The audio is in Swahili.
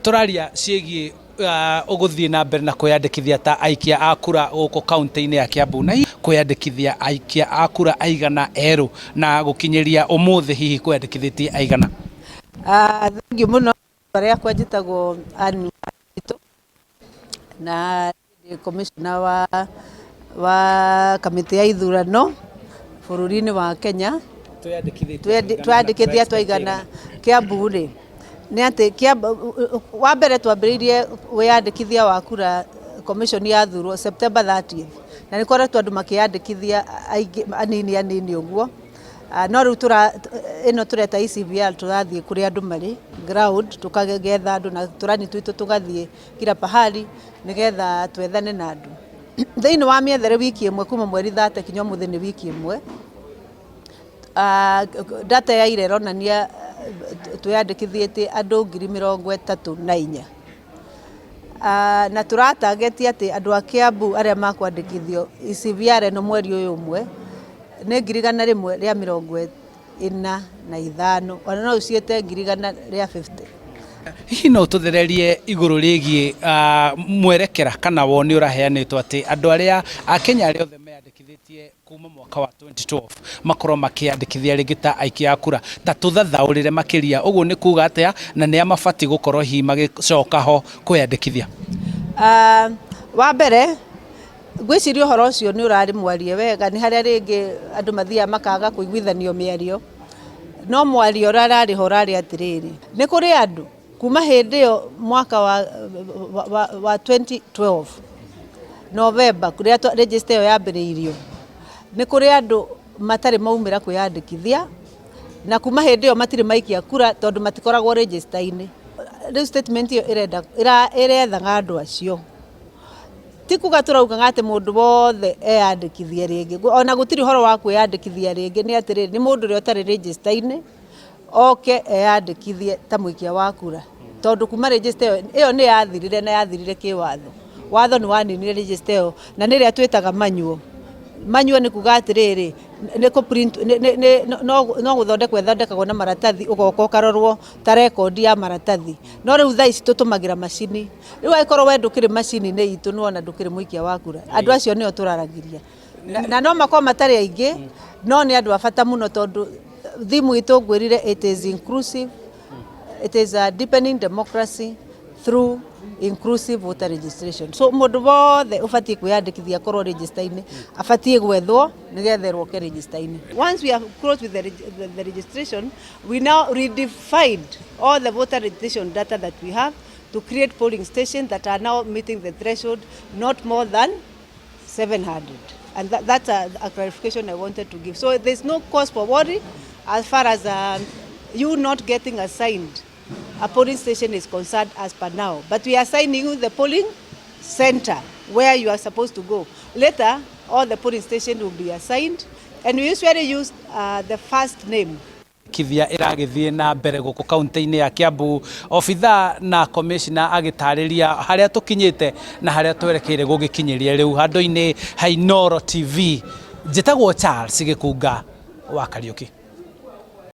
Turaria ciegi uguthie na mbere na kwiyandikithia ta aikia a kura guku kaunti-ini ya Kiambu na kwiyandikithia aikia a kura aigana eru na gukinyiria umuthi hihi kwiyandikithitie aigana. Thengiũ mũno aria kwa njĩtagwo Anne na commissioner wa kamĩtĩ ya ithurano bũrũri-inĩ wa Kenya. Twandĩkithia twaigana Kiambu rĩ nĩ atĩ wa mbere twambĩrĩirie wĩyandĩkithia wa kura commission ya thurwo September 30th na nĩ koretwo andũ makĩyandĩkithia anini ũguo. No rĩu ĩno tũreta ECVR tũrathiĩ kũrĩa andũ marĩ ground tũkagetha andũ na tũrani twitũ tũgathiĩ kila pahali nĩgetha twethane na andũ. Thĩinĩ wa mĩethere wiki ĩmwe kuma mweri 30 kinya ũmũthĩ nĩ wiki ĩmwe, data ya ira ĩronania twĩyandĩkithĩtie andũ 34,000 na tũratargetia atĩ andũ a Kiambu arĩa makwandĩkithio ECVR ĩno mweri ũyũ ũmwe nĩ 145 ona no ũciĩte 150. Hihi no tuthererie iguru rigie mwerekera kana woni uraheanĩtwo atĩ andũ arĩa a Kenya arĩa othe meyandĩkithĩtie kuma mwaka wa 2012 makorwo makĩyandĩkithia rĩngĩ ta aikia a kura ta tuthathaũrĩre makĩria ũguo nĩ kuga atĩa na nĩ amabati gũkorwo hihi magĩcoka ho kwĩyandĩkithia? Wa mbere gwĩciria ũhoro ũcio nĩ ũrarĩ mwarie wega, nĩ harĩa rĩngĩ andũ mathiaga makaga kũiguithanio mĩario, no mwario ũrarĩ ho ũrarĩ atĩrĩrĩ, nĩ kũrĩ andũ kuma hĩndĩ ĩyo mwaka wa 2012 November kũrĩa register ĩyo yambĩrĩirio, nĩ kũrĩ andũ matarĩ maumĩra kwĩyandĩkithia na kuma hĩndĩ ĩyo matirĩ maikia kura tondũ matikoragwo register-inĩ. Rĩu statement ĩyo ĩrethaga andũ acio, ti kuga turaugaga atĩ mũndũ wothe eyandĩkithie rĩngĩ, ona gũtirĩ ũhoro wa kwĩyandĩkithia rĩngĩ. Nĩ atĩrĩrĩ, nĩ mũndũ ũrĩa ũtarĩ register-inĩ oke eyandĩkithie ta mũikia wa kura tondũ kuma register ĩyo nĩ yathirire na yathirire kĩwatho. Watho nĩ waninire register ĩyo na nĩrĩa twĩtaga manual nĩ kuga atĩrĩrĩ no gũthondekwo ĩthondekagwo na maratathi ũgoka ũkarorwo ta rekondi ya maratathi. No rĩu thaa ici tũtũmagĩra macini. Rĩu angĩkorwo we ndũkĩrĩ macini-inĩ itũ nĩwona ndũkĩrĩ mũikia wa kura, andũ acio nĩo tũraragiria na no makorwo matarĩ aingĩ no nĩ andũ a bata mũno tondũ thimu itũ ngwĩrire it is inclusive, it is a deepening democracy through inclusive voter registration. So mũndũ wothe ũbatiĩ kwĩyandĩkithia korwo register-inĩ abatiĩ gwethwo nĩgetha eroke register-inĩ. Once we are close with the registration, we now redefined all the voter registration data that we have to create polling stations that are now meeting the threshold not more than 700. And that's a clarification I wanted to give. So there's no cause for worry as far as you not getting assigned a polling station is concerned as per now. But we are assigning you the polling center where you are supposed to go. Later, all the polling stations will be assigned and we usually use the first name. Kithia iragithie na mbere guku kaunti-ini ya Kiambu, obitha na commissioner agĩtarĩria harĩa tũkinyĩte na harĩa twerekeire gũgĩkinyiria rĩu handũ-inĩ ha Inooro TV. Njĩtagwo Charles Gĩkunga wa Kariũki.